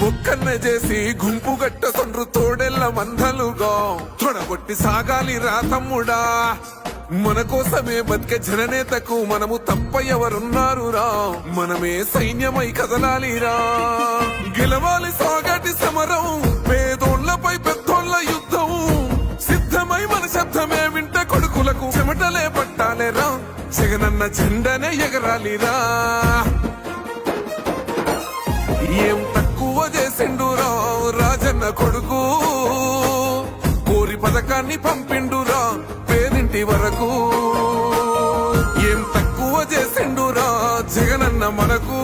ఒక్కన్నే చేసి గుంపు గట్ట సొండ్రు తోడెల్ల మందలుగా తొడగొట్టి సాగాలి రా తమ్ముడా. మన కోసమే బతికే జననేతకు మనము తప్ప ఎవరున్నారు రా. మనమే సైన్యమై కదలాలిరా. గెలవాలి సాగటి సమరం, పేదోళ్లపై పెద్దోళ్ల యుద్ధం. సిద్ధమై మన శబ్దమే వింట కొడుకులకు చెమటలే పట్టాలేరా. జగనన్న జెండనే ఎగరాలిరా. ఏం తక్కువ చేసిండురా రాజన్న కొడుకు, కోరి పథకాన్ని పంపిండురా పేదింటి వరకు. ఏం తక్కువ చేసిండురా జగనన్న మనకు,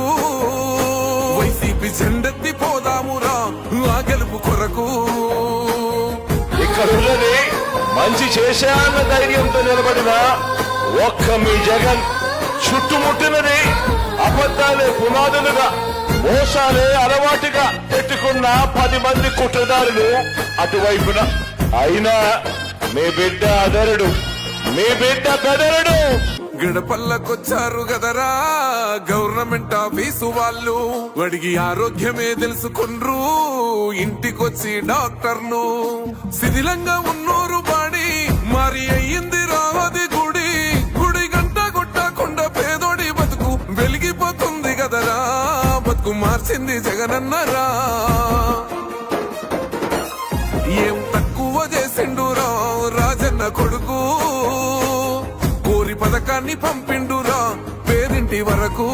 వైసీపీ జెండెత్తి పోదామురా ఆ గెలుపు కొరకు. ఇక్కడున్నది మంచి చేశాన్న ధైర్యంతో నిలబడిన ఒక్క మీ జగన్, చుట్టుముట్టినది అబద్ధాలే పునాదులుగా, మోసాలే అలవాటుగా పెట్టుకున్న 10 మంది కుట్రదారులు అటువైపున. అయినా మీ బిడ్డ అదరుడు, మీ బిడ్డ బెదరుడు. గడపల్లకొచ్చారు గదరా గవర్నమెంట్ ఆఫీసు వాళ్ళు, అడిగి ఆరోగ్యమే తెలుసుకుండ్రు ఇంటికొచ్చి డాక్టర్ను. శిథిలంగా ఉన్నోరు బాడి మరి అయ్యింది రావది గుడి. గుడి గంట కొట్టకుండా పేదోడి బతుకు వెలిగిపోతుంది గదరా. బతుకు మార్చింది జగనన్నరా. ఏం తక్కువ చేసిండురా రాజన్న కొడుకు, కోరి పథకాన్ని పంపిండురా పేదింటి వరకు.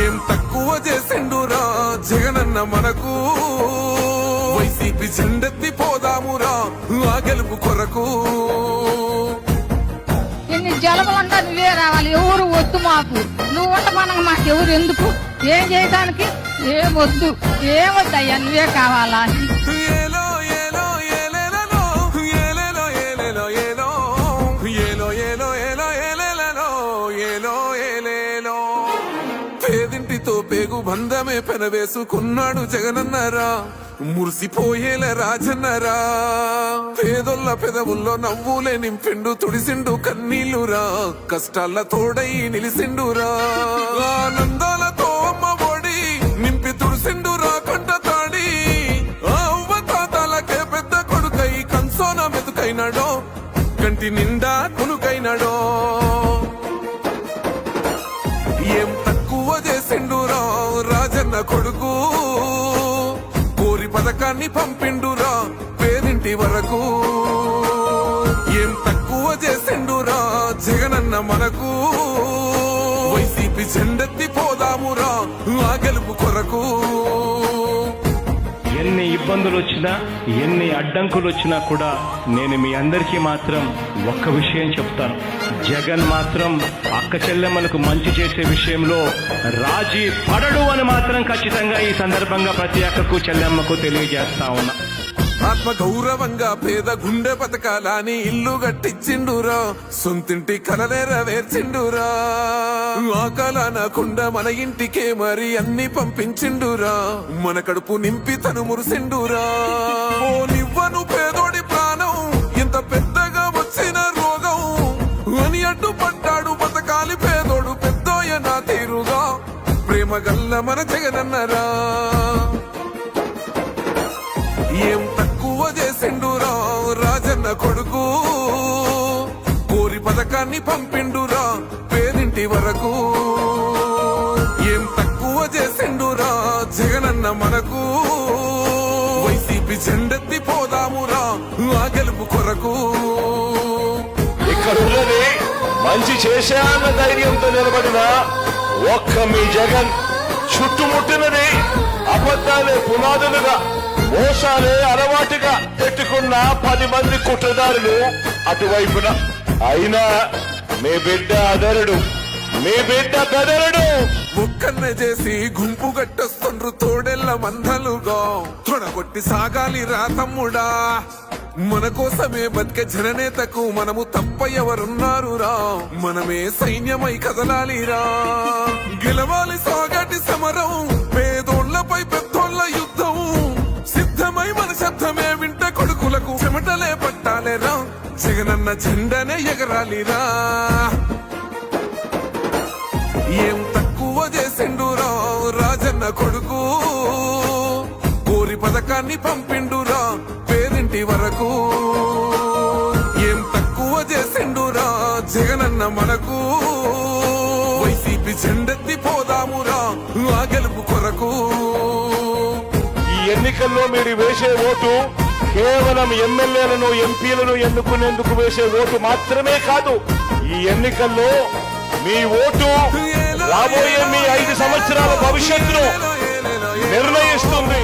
ఏం తక్కువ చేసిండురా జగనన్న మనకు, వైసీపీ జెండెత్తి పోదామురా ఆ గెలుపు కొరకు. ఎన్ని జలములంతా నువ్వే రావాలి, ఎవరు వద్దు మాకు. నువ్వు ఉండమనగా మాకు ఎవరు ఎందుకు, ఏం చేయడానికి ఏమొద్దు, ఏమొద్దయ్యా నువ్వే కావాలా. ఏలో ఏలో ఏలేలలో, ఏలేలో ఏలేలో ఏలో, ఏలో ఏలో ఏలో ఏలేలలో, ఏలో ఏలేలో. పేదింటితో పేగు బంధమే పెనవేసుకున్నాడు జగనన్నరా. మురిసిపోయేల రాజన్నరా. పేదొల్ల పెదవుల్లో నవ్వులే నింపిండు, తుడిసిండు కన్నీళ్లురా. కష్టాల తోడై నిలిసిండురా. ఆనందాలతో అమ్మ ఒడి నింపి తుడిసిండురా కంట తాడి. అవ్వ తాతలకే పెద్ద కొడుకై కన్సోన మెతుకైనాడో, కంటి నిండా కొనుకైనాడో. ఏం తక్కువ చేసిండురా రాజన్న కొడుకు, కోరి పథకాన్ని పంపిండురా పేదింటి వరకు. ఏం తక్కువ చేసిండురా జగనన్న మనకు, వైసీపీ జెండెత్తి పోదామురా ఆ గెలుపు కొరకు. ఎన్ని ఇబ్బందులు వచ్చినా, ఎన్ని అడ్డంకులు వచ్చినా కూడా నేను మీ అందరికీ మాత్రం ఒక్క విషయం చెప్తాను. జగన్ మాత్రం అక్క చెల్లెమ్మలకు మంచి చేసే విషయంలో రాజీ పడడు అని మాత్రం ఖచ్చితంగా ఈ సందర్భంగా ప్రతి అక్కకు చెల్లెమ్మకు తెలియజేస్తా ఉన్నా. ఆత్మ గౌరవంగా పేద గుండె బతకాలని ఇల్లు కట్టించిండురా. సొంతింటి కలనేరవేర్చిండురా. ఆకలనకుండా మన ఇంటికే మరి అన్ని పంపించిండురా. మన కడుపు నింపి తను మురిసిండురా. ఓ నివ్వను పేదోడి ప్రాణం, ఇంత పెద్దగా వచ్చిన రోగం అని అడ్డుపడ్డాడు బతకాలి పేదోడు పెద్దోయ నా తీరుగా. ప్రేమ గల్ల మన జగనన్నరా. ఏం తక్కువ చేసిండురా రాజన్న కొడుకు, కోరి పథకాన్ని పంపిండురా పేదింటి వరకు. ఏం తక్కువ చేసిండురా జగనన్న మనకు, వైసీపీ జెండెత్తి పోదామురా ఆ గెలుపు కొరకు. ఇక్కడున్నది మంచి చేశాన్న ధైర్యంతో నిలబడిన ఒక్క మీ జగన్, చుట్టుముట్టినది అబద్ధాలే పునాదులుగా, మోసాలే అలవాటుగా పెట్టుకున్న 10 మంది కుట్రదారులు అటువైపున. అయినా మీ బిడ్డ అదరుడు, మీ బిడ్డ బెదరుడు. ఒక్కన్నే చేసి గుంపు గట్టొస్తుండ్రు తోడెల్ల మందలుగా తొడగొట్టి సాగాలి రా తమ్ముడా. మన కోసమే బతికే జననేతకు మనము తప్ప ఎవరున్నారు రా. మనమే సైన్యమై కదలాలిరా. గెలవాలి సాగటి సమరం, పేదోళ్లపై పెద్దోళ్ల యుద్ధం. సిద్ధమై మన శబ్దమే వింట కొడుకులకు చెమటలే పట్టాలేరా. జగనన్న జెండనే ఎగరాలిరా. ఏం తక్కువ చేసిండురా రాజన్న కొడుకు, పథకాన్ని పంపిండురా పేరింటి వరకు. ఏం తక్కువ చేసిండురా జగనన్న మనకు. వైసీపీ జెండెత్తి పోదామురా ఆ గెలుపు కొరకు. ఈ ఎన్నికల్లో మీరు వేసే ఓటు కేవలం ఎమ్మెల్యేలను ఎంపీలను ఎన్నుకునేందుకు వేసే ఓటు మాత్రమే కాదు. ఈ ఎన్నికల్లో మీ ఓటు రాబోయే మీ 5 సంవత్సరాల భవిష్యత్తును నిర్ణయిస్తుంది.